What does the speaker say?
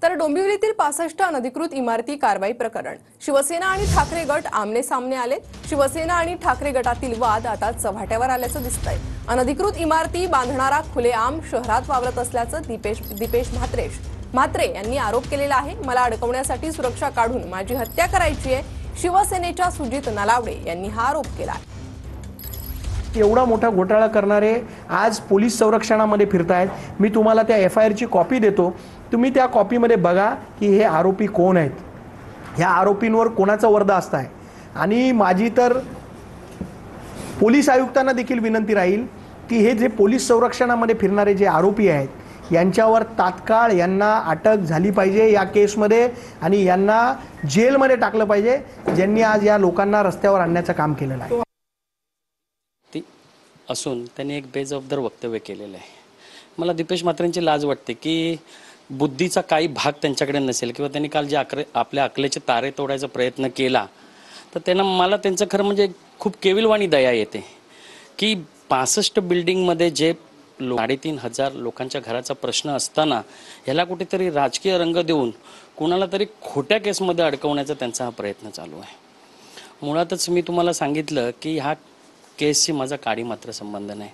तर डोंबिवलीतील 65 अनधिकृत इमारती कारवाई प्रकरण शिवसेना आणि ठाकरे गट आमने सामने आले। शिवसेना आणि ठाकरे गटातील वाद आता चव्हाट्यावर आल्याचं दिसतंय। अनधिकृत इमारती बांधणारा खुलेआम शहरात वावरत असल्याचं दीपेश म्हात्रे यांनी आरोप केलेला आहे। मला अडकवण्यासाठी सुरक्षा काढून माझी हत्या करायची आहे, शिवसेनेच्या सुजित नलावडे यांनी हा आरोप केला। एवढा मोठा घोटाळा करणारे आज पोलीस संरक्षणामध्ये फिरतायत। मी तुम्हाला त्या FIR ची कॉपी देतो, तुम्ही त्या कॉपीमध्ये बघा की हे आरोपी कोण आहेत, ह्या आरोपींवर कोणाचा वर्दा असताय। आणि माझी तर पोलीस आयुक्तांना देखील विनंती राहील की हे जे पोलीस संरक्षणामध्ये फिरणारे जे आरोपी आहेत यांच्यावर तात्काळ यांना अटक झाली पाहिजे या केसमध्ये आणि यांना जेलमध्ये टाकलं पाहिजे, ज्यांनी आज या लोकांना रस्त्यावर आणण्याचं काम केलेलं आहे। असून त्यांनी एक बेजबाबदार वक्तव्य केलेलं आहे। मला दीपेश म्हात्रेंची लाज वाटते की बुद्धीचा काही भाग त्यांच्याकडे नसेल किंवा त्यांनी काल जे आपल्या अकलेचे तारे तोडायचा प्रयत्न केला तर त्यांना मला त्यांचं खरं म्हणजे खूप केविलवाणी दया येते की 65 बिल्डिंगमध्ये जे 3,500 लोकांच्या घराचा प्रश्न असताना ह्याला कुठेतरी राजकीय रंग देऊन कुणाला तरी खोट्या केसमध्ये अडकवण्याचा त्यांचा हा प्रयत्न चालू आहे। मुळातच मी तुम्हाला सांगितलं की ह्या केसशी माझा काडी मात्र संबंध नाही।